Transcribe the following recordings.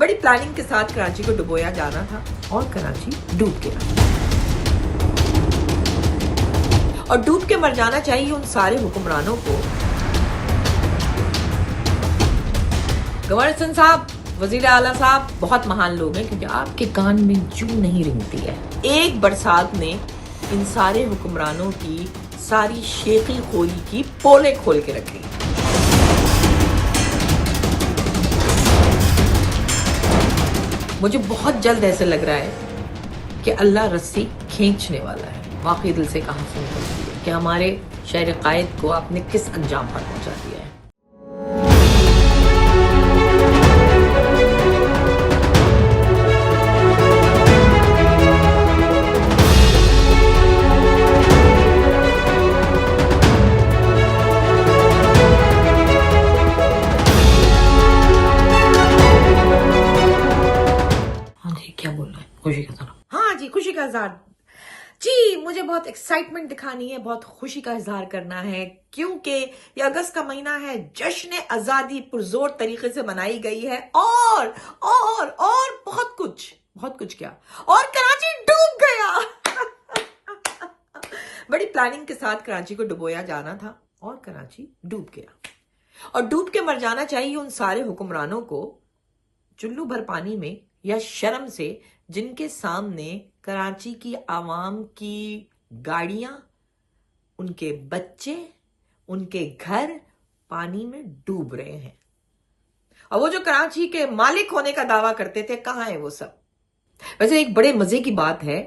बड़ी प्लानिंग के साथ कराची को डुबोया जाना था और कराची डूब गया। और डूब के मर जाना चाहिए उन सारे हुक्मरानों को। गवर्नर सिंह साहब, वजीर आला साहब बहुत महान लोग हैं, क्योंकि आपके कान में जू नहीं रिंगती है। एक बरसात ने इन सारे हुक्मरानों की सारी शेखी खोरी की पोले खोल के रखी। मुझे बहुत जल्द ऐसे लग रहा है कि अल्लाह रस्सी खींचने वाला है। वाकई दिल से कहा सुन सकती है कि हमारे शहर कायद को आपने किस अंजाम पर पहुंचा दिया है। क्या बोल रहा है? खुशी का इजहार। हाँ जी, खुशी का इजहार जी। मुझे बहुत एक्साइटमेंट दिखानी है, बहुत खुशी का इजहार करना है, क्योंकि ये अगस्त का महीना है। जश्न आजादी पुरजोर तरीके से मनाई गई है और बहुत कुछ क्या, और कराची डूब गया। बड़ी प्लानिंग के साथ कराची को डुबोया जाना था और कराची डूब गया। और डूब के मर जाना चाहिए उन सारे हुक्मरानों को चुल्लू भर पानी में या शर्म से, जिनके सामने कराची की आवाम की गाड़ियां, उनके बच्चे, उनके घर पानी में डूब रहे हैं। और वो जो कराची के मालिक होने का दावा करते थे, कहां है वो सब? वैसे एक बड़े मजे की बात है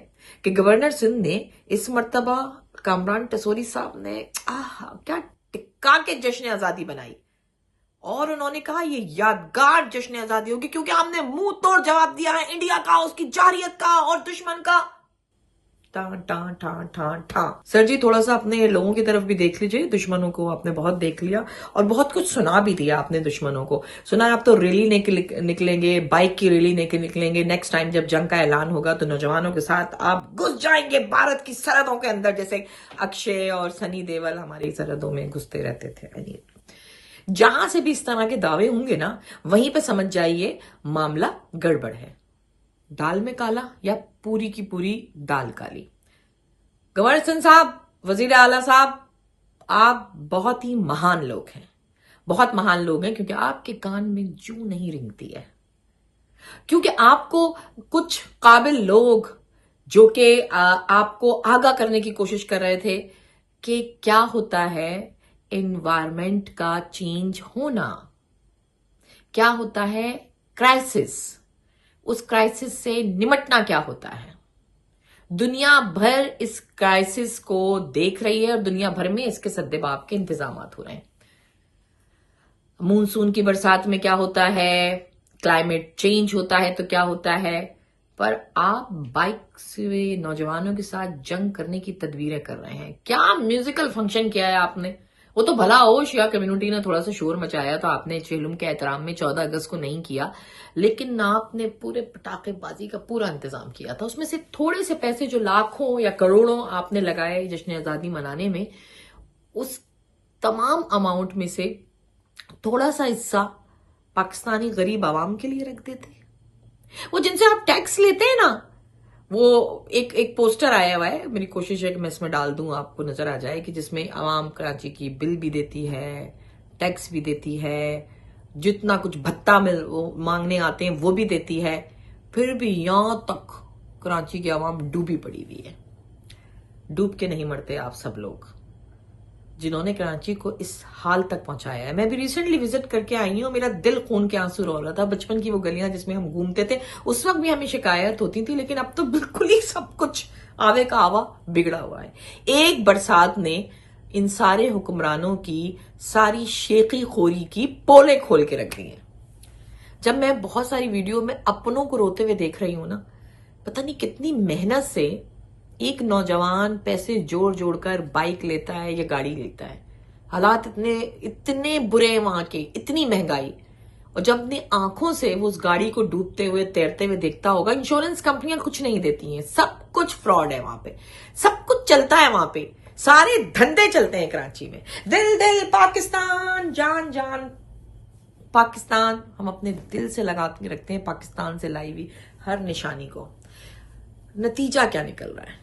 कि गवर्नर सिंध ने इस मर्तबा कामरान टसोरी साहब ने क्या टिक्का के जश्न आजादी बनाई, और उन्होंने कहा ये यादगार जश्न आजादी होगी, क्योंकि हमने मुंह तोड़ जवाब दिया है इंडिया का, उसकी जारियत का और दुश्मन का। टा सर जी, थोड़ा सा अपने लोगों की तरफ भी देख लीजिए। दुश्मनों को आपने बहुत देख लिया और बहुत कुछ सुना भी दिया आपने दुश्मनों को। सुना है आप तो रैली निकलेंगे, बाइक की रैली निकलेंगे। नेक्स्ट टाइम जब जंग का ऐलान होगा तो नौजवानों के साथ आप घुस जाएंगे भारत की सरहदों के अंदर, जैसे अक्षय और सनी देओल हमारी सरहदों में घुसते रहते थे। जहां से भी इस तरह के दावे होंगे ना, वहीं पे समझ जाइए मामला गड़बड़ है। दाल में काला या पूरी की पूरी दाल काली। गवर्नर सिंह साहब, वजीर आला साहब, आप बहुत ही महान लोग हैं, बहुत महान लोग हैं, क्योंकि आपके कान में जू नहीं रिंगती है। क्योंकि आपको कुछ काबिल लोग जो कि आपको आगाह करने की कोशिश कर रहे थे कि क्या होता है एनवायरमेंट का चेंज होना, क्या होता है क्राइसिस, उस क्राइसिस से निमटना क्या होता है। दुनिया भर इस क्राइसिस को देख रही है और दुनिया भर में इसके सद्देबाब के इंतजामात हो रहे हैं। मूनसून की बरसात में क्या होता है, क्लाइमेट चेंज होता है तो क्या होता है, पर आप बाइक से नौजवानों के साथ जंग करने की तदबीरें कर रहे हैं। क्या म्यूजिकल फंक्शन किया है आपने? वो तो भला हो शिया कम्युनिटी ने थोड़ा सा शोर मचाया, तो आपने चेलुम के एहतराम में 14 अगस्त को नहीं किया, लेकिन आपने पूरे पटाखेबाजी का पूरा इंतजाम किया था। उसमें से थोड़े से पैसे जो लाखों या करोड़ों आपने लगाए जश्न आजादी मनाने में, उस तमाम अमाउंट में से थोड़ा सा हिस्सा पाकिस्तानी गरीब आवाम के लिए रख देते। वो जिनसे आप टैक्स लेते हैं ना, वो एक पोस्टर आया हुआ है, मेरी कोशिश है कि मैं इसमें डाल दूं, आपको नजर आ जाए, कि जिसमें आवाम कराची की बिल भी देती है, टैक्स भी देती है, जितना कुछ भत्ता वो मांगने आते हैं वो भी देती है, फिर भी यहां तक कराची की आवाम डूबी पड़ी हुई है। डूब के नहीं मरते आप सब लोग जिन्होंने कराची को इस हाल तक पहुंचाया है। मैं भी रिसेंटली विजिट करके आई हूं, मेरा दिल खून के आंसू रो रहा था। बचपन की वो गलियां जिसमें हम घूमते थे, उस वक्त भी हमें शिकायत होती थी, लेकिन अब तो बिल्कुल ही सब कुछ आवे का आवा बिगड़ा हुआ है। एक बरसात ने इन सारे हुक्मरानों की सारी शेखी खोरी की पोले खोल के रख दी है। जब मैं बहुत सारी वीडियो में अपनों को रोते हुए देख रही हूं ना, पता नहीं कितनी मेहनत से एक नौजवान पैसे जोड़ जोड़कर बाइक लेता है या गाड़ी लेता है। हालात इतने बुरे हैं वहां के, इतनी महंगाई, और जब अपनी आंखों से वो उस गाड़ी को डूबते हुए तैरते हुए देखता होगा। इंश्योरेंस कंपनियां कुछ नहीं देती हैं, सब कुछ फ्रॉड है वहां पे, सब कुछ चलता है वहां पे, सारे धंधे चलते हैं कराची में। दिल दिल पाकिस्तान, जान जान पाकिस्तान हम अपने दिल से लगा के रखते हैं, पाकिस्तान से लाई हुई हर निशानी को। नतीजा क्या निकल रहा है?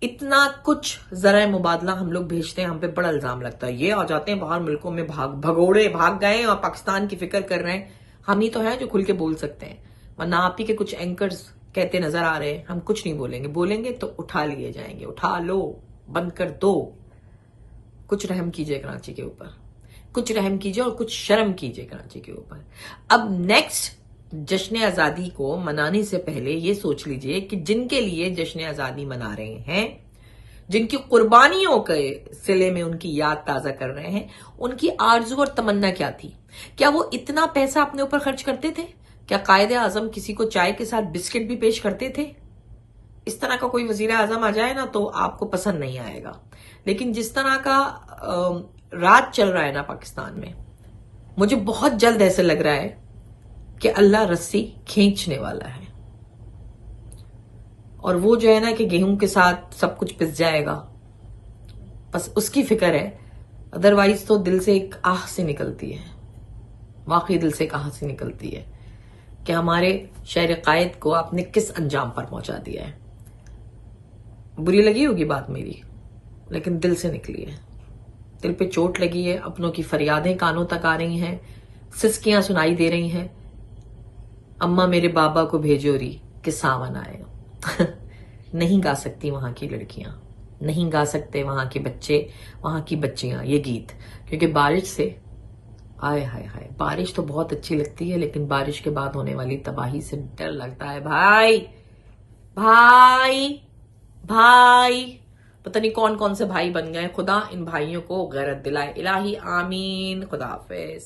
इतना कुछ जरा मुबादला हम लोग भेजते हैं, हम पे बड़ा इल्जाम लगता है, ये आ जाते हैं बाहर मुल्कों में, भगोड़े भाग गए और पाकिस्तान की फिक्र कर रहे हैं। हम ही तो हैं जो खुल के बोल सकते हैं, वरना आप ही के कुछ एंकर्स कहते नजर आ रहे हैं हम कुछ नहीं बोलेंगे, बोलेंगे तो उठा लिए जाएंगे। उठा लो, बंद कर दो। कुछ रहम कीजिए कराची के ऊपर, कुछ रहम कीजिए और कुछ शर्म कीजिए कराची के ऊपर। अब नेक्स्ट जश्न आजादी को मनाने से पहले ये सोच लीजिए कि जिनके लिए जश्न आजादी मना रहे हैं, जिनकी कुर्बानियों के सिले में उनकी याद ताजा कर रहे हैं, उनकी आरजू और तमन्ना क्या थी? क्या वो इतना पैसा अपने ऊपर खर्च करते थे? क्या कायदे आजम किसी को चाय के साथ बिस्किट भी पेश करते थे? इस तरह का कोई वजीर आजम आ जाए ना तो आपको पसंद नहीं आएगा। लेकिन जिस तरह का राज चल रहा है ना पाकिस्तान में, मुझे बहुत जल्द ऐसे लग रहा है कि अल्लाह रस्सी खींचने वाला है, और वो जो है ना कि गेहूं के साथ सब कुछ पिस जाएगा, बस उसकी फिक्र है। अदरवाइज तो दिल से एक आह सी निकलती है, वाकई दिल से एक आह सी निकलती है कि हमारे शहर कायद को आपने किस अंजाम पर पहुंचा दिया है। बुरी लगी होगी बात मेरी, लेकिन दिल से निकली है, दिल पे चोट लगी है। अपनों की फरियादें कानों तक आ रही हैं, सिसकियां सुनाई दे रही हैं, अम्मा मेरे बाबा को भेजो री कि सावन आए। नहीं गा सकती वहां की लड़कियां, नहीं गा सकते वहां के बच्चे, वहां की बच्चियां ये गीत, क्योंकि बारिश से हाय हाय हाय, बारिश तो बहुत अच्छी लगती है, लेकिन बारिश के बाद होने वाली तबाही से डर लगता है भाई। भाई भाई पता नहीं कौन कौन से भाई बन गए, खुदा इन भाइयों को गैरत दिलाए, इलाही आमीन। खुदा हाफिज।